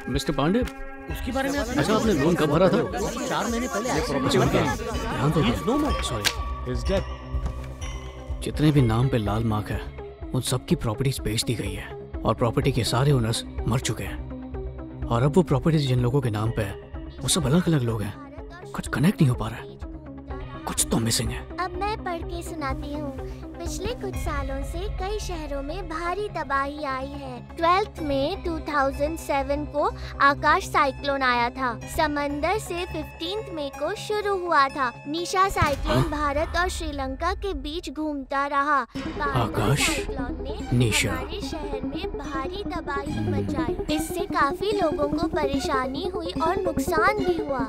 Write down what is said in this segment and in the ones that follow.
Mister Pandey, उसके बारे में अच्छा आपने लोन कब भरा था? 4 महीने पहले ध्यान दो। सॉरी। जितने भी नाम पे लाल मार्क है उन सबकी प्रॉपर्टीज बेच दी गई है और प्रॉपर्टी के सारे ओनर्स मर चुके हैं। और अब वो प्रॉपर्टीज जिन लोगों के नाम पे है वो सब अलग अलग लोग हैं। कुछ कनेक्ट नहीं हो पा रहा है, कुछ तो मिसिंग है। अब मैं पढ़ के सुनाती हूँ। पिछले कुछ सालों से कई शहरों में भारी तबाही आई है। 12th में 2007 को आकाश साइक्लोन आया था। समंदर से 15th मई को शुरू हुआ था। निशा साइक्लोन भारत और श्रीलंका के बीच घूमता रहा। आकाश, साइक्लोन ने निशा। हमारे शहर में भारी तबाही मचाई। इससे काफी लोगों को परेशानी हुई और नुकसान भी हुआ।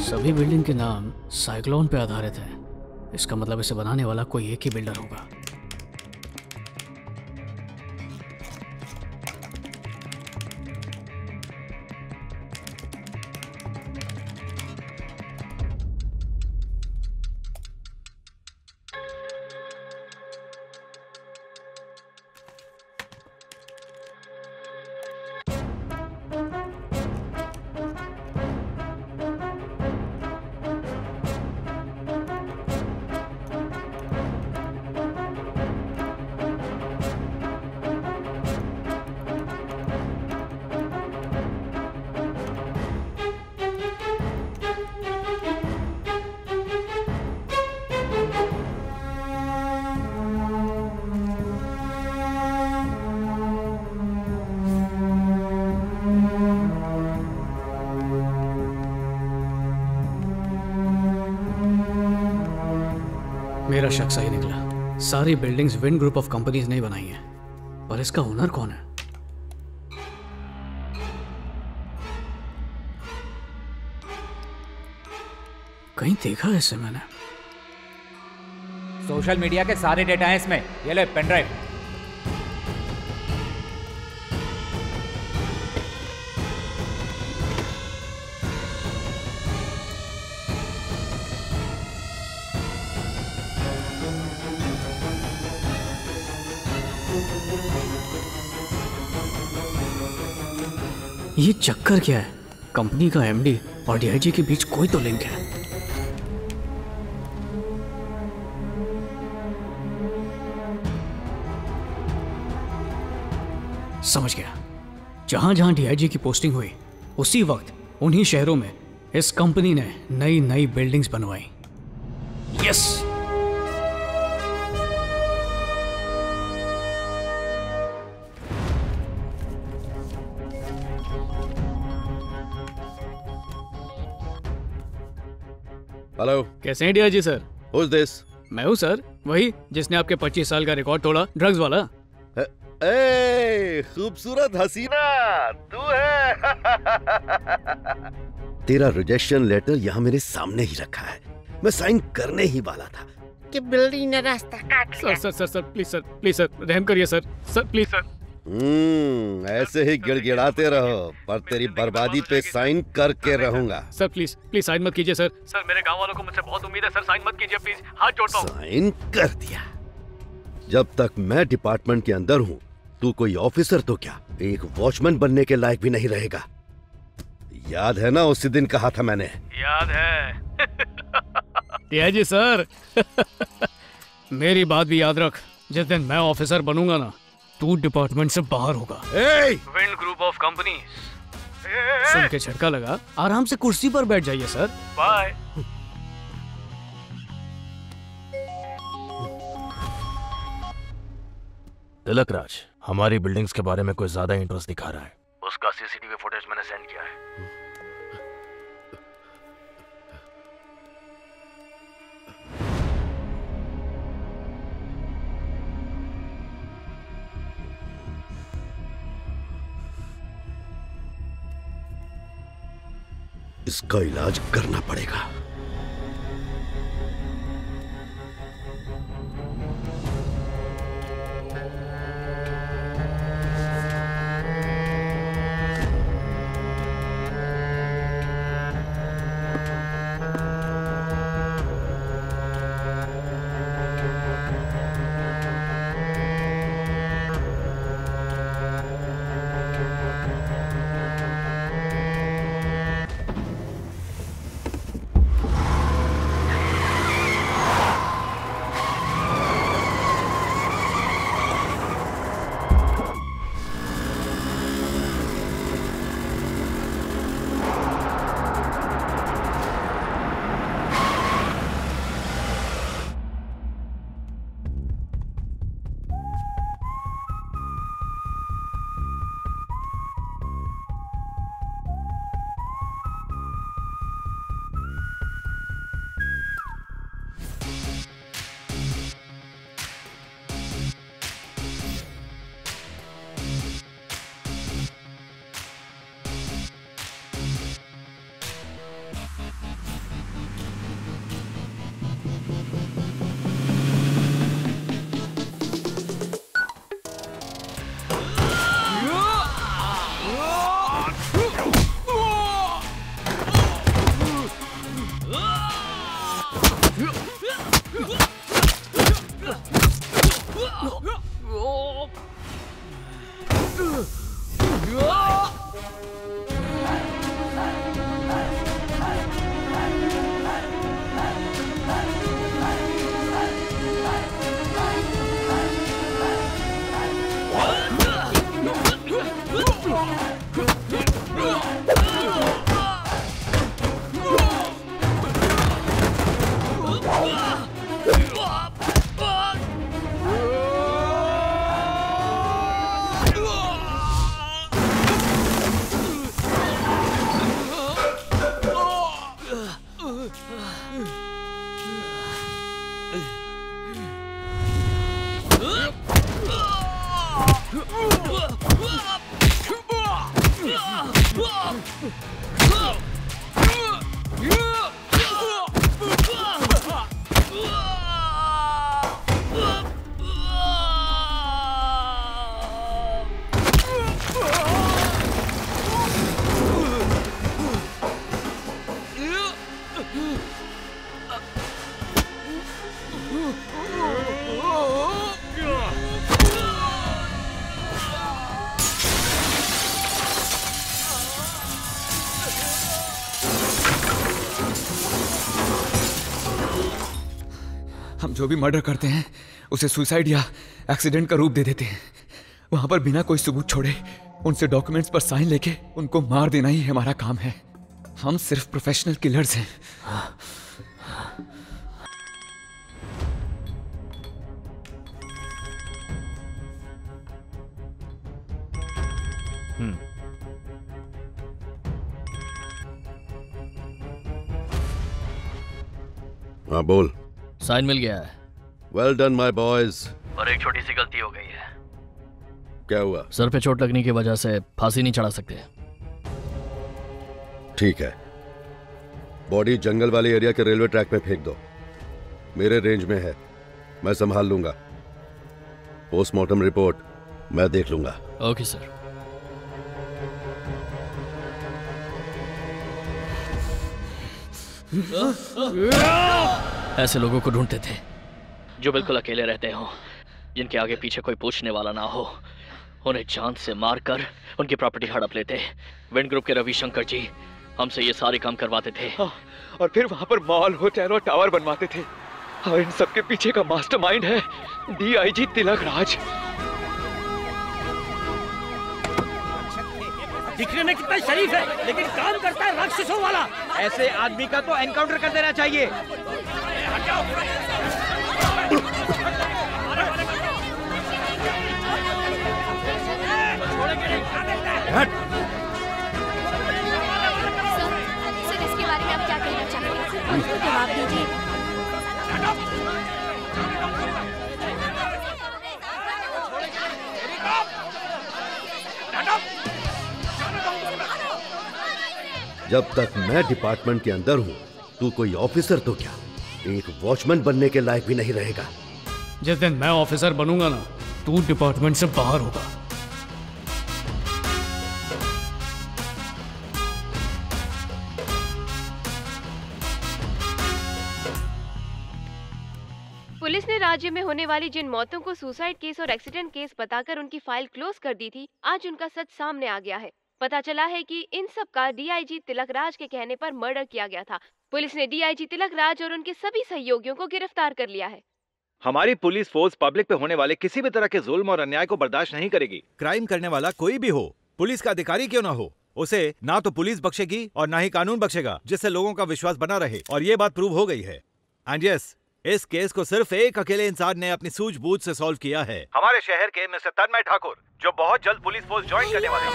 सभी बिल्डिंग के नाम साइक्लोन पे आधारित हैं। इसका मतलब इसे बनाने वाला कोई एक ही बिल्डर होगा। मेरा शक सही निकला। सारी buildings wind group of companies ने बनाई हैं, पर इसका ओनर कौन है? कहीं देखा है इसे मैंने। सोशल मीडिया के सारे डेटा हैं इसमें। ये ले पेन ड्राइव। ये चक्कर क्या है? कंपनी का एमडी और डीआईजी के बीच कोई तो लिंक है। समझ गया। जहां जहां डीआईजी की पोस्टिंग हुई उसी वक्त उन्हीं शहरों में इस कंपनी ने नई नई बिल्डिंग्स बनवाई। यस, हेलो, कैसे हैं डीआईजी सर? Who's this? मैं हूँ सर, वही जिसने आपके 25 साल का रिकॉर्ड तोड़ा, ड्रग्स वाला। ए, खूबसूरत हसीना, तू है? तेरा रिजेक्शन लेटर यहाँ मेरे सामने ही रखा है। मैं साइन करने ही वाला था कि बिल्डिंग ने रास्ता काट लिया। सर प्लीज सर रहम करिए सर प्लीज सर। ऐसे ही गिड़गिड़ाते रहो, पर तेरी बर्बादी पे साइन करके रहूंगा। सर प्लीज साइन मत कीजिए सर। मेरे गांव वालों को मुझसे बहुत उम्मीद है सर, साइन मत कीजिए प्लीज, हाथ जोड़ता हूँ। साइन कर दिया। जब तक मैं डिपार्टमेंट के अंदर हूँ तू कोई ऑफिसर तो क्या, एक वॉचमैन बनने के लायक भी नहीं रहेगा। याद है ना उसी दिन कहा था मैंने? याद है डीआईजी सर मेरी बात भी याद रख। जिस दिन मैं ऑफिसर बनूंगा ना, तू डिपार्टमेंट से बाहर होगा। Wind group of company. सुन के झटका लगा, आराम से कुर्सी पर बैठ जाइए सर। बाय। तिलक राज हमारी बिल्डिंग्स के बारे में कोई ज्यादा इंटरेस्ट दिखा रहा है। उसका सीसीटीवी फुटेज मैंने सेंड किया है। इसका इलाज करना पड़ेगा। हम जो भी मर्डर करते हैं उसे सुसाइड या एक्सीडेंट का रूप दे देते हैं। वहां पर बिना कोई सबूत छोड़े उनसे डॉक्यूमेंट्स पर साइन लेके उनको मार देना ही हमारा काम है। हम सिर्फ प्रोफेशनल किलर्स हैं। हाँ बोल। साइन मिल गया है। Well done my boys. और एक छोटी सी गलती हो गई है। क्या हुआ? सर पे चोट लगने की वजह से फांसी नहीं चढ़ा सकते। ठीक है, बॉडी जंगल वाले एरिया के रेलवे ट्रैक पे फेंक दो। मेरे रेंज में है, मैं संभाल लूंगा। पोस्टमार्टम रिपोर्ट मैं देख लूंगा। Okay sir. ऐसे लोगों को ढूंढते थे जो बिल्कुल अकेले रहते हो, जिनके आगे पीछे कोई पूछने वाला ना हो। उन्हें जान से मारकर उनकी प्रॉपर्टी हड़प लेते। विंड ग्रुप के रविशंकर जी हमसे ये सारे काम करवाते थे। और फिर वहां पर मॉल, होटल और टावर बनवाते थे। और इन सबके पीछे का मास्टरमाइंड है DIG तिलक राज। दिखने में कितना शरीफ है, लेकिन काम करता है राक्षसों वाला। ऐसे आदमी का तो एनकाउंटर कर देना चाहिए। सर, इसके बारे में आप क्या कहना चाहेंगे? जवाब दीजिए। जब तक मैं डिपार्टमेंट के अंदर हूँ तू कोई ऑफिसर तो क्या, एक वॉचमैन बनने के लायक भी नहीं रहेगा। जिस दिन मैं ऑफिसर बनूंगा ना, तू डिपार्टमेंट से बाहर होगा। पुलिस ने राज्य में होने वाली जिन मौतों को सुसाइड केस और एक्सीडेंट केस बताकर उनकी फाइल क्लोज कर दी थी, आज उनका सच सामने आ गया है। पता चला है कि इन सब का डीआईजी तिलक राज के कहने पर मर्डर किया गया था। पुलिस ने डीआईजी तिलक राज और उनके सभी सहयोगियों को गिरफ्तार कर लिया है। हमारी पुलिस फोर्स पब्लिक पे होने वाले किसी भी तरह के जुल्म और अन्याय को बर्दाश्त नहीं करेगी। क्राइम करने वाला कोई भी हो, पुलिस का अधिकारी क्यों ना हो, उसे ना तो पुलिस बख्शेगी और ना ही कानून बख्शेगा, जिससे लोगों का विश्वास बना रहे। और ये बात प्रूव हो गई है। एंड यस, इस केस को सिर्फ एक अकेले इंसान ने अपनी सूझबूझ से सॉल्व किया है। हमारे शहर के मिस्टर तन्मय ठाकुर, जो बहुत जल्द पुलिस फोर्स ज्वाइन करने वाले हैं।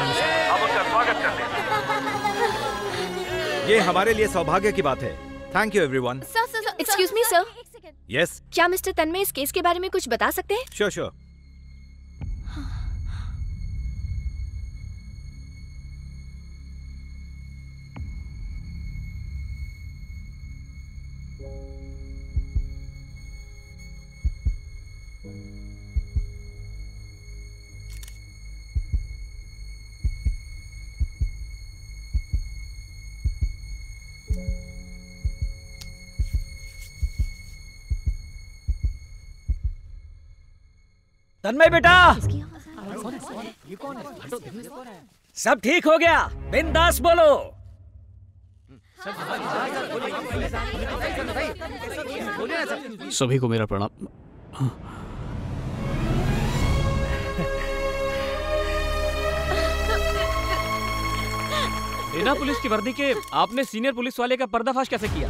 हम उनका स्वागत करते हैं। ये हमारे लिए सौभाग्य की बात है। Thank you everyone. Excuse me sir. Yes. क्या मिस्टर तन्मय इस केस के बारे में कुछ बता सकते हैं? Sure sure. तन्मय बेटा, सब ठीक हो गया, बिंदास बोलो। सभी को मेरा प्रणाम। बिना पुलिस की वर्दी के आपने सीनियर पुलिस वाले का पर्दाफाश कैसे किया?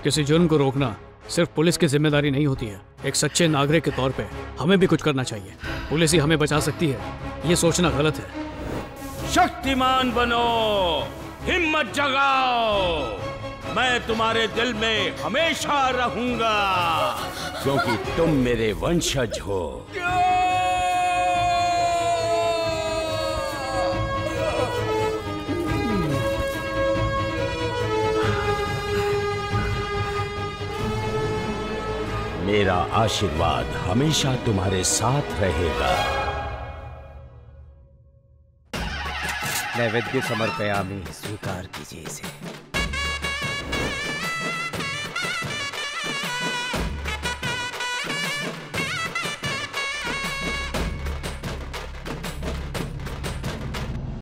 किसी जुर्म को रोकना सिर्फ पुलिस की जिम्मेदारी नहीं होती है। एक सच्चे नागरिक के तौर पे हमें भी कुछ करना चाहिए। पुलिस ही हमें बचा सकती है, ये सोचना गलत है। शक्तिमान बनो, हिम्मत जगाओ, मैं तुम्हारे दिल में हमेशा रहूंगा, क्योंकि तुम मेरे वंशज हो। मेरा आशीर्वाद हमेशा तुम्हारे साथ रहेगा। नैवेद्य समर्पयामि, स्वीकार कीजिए इसे।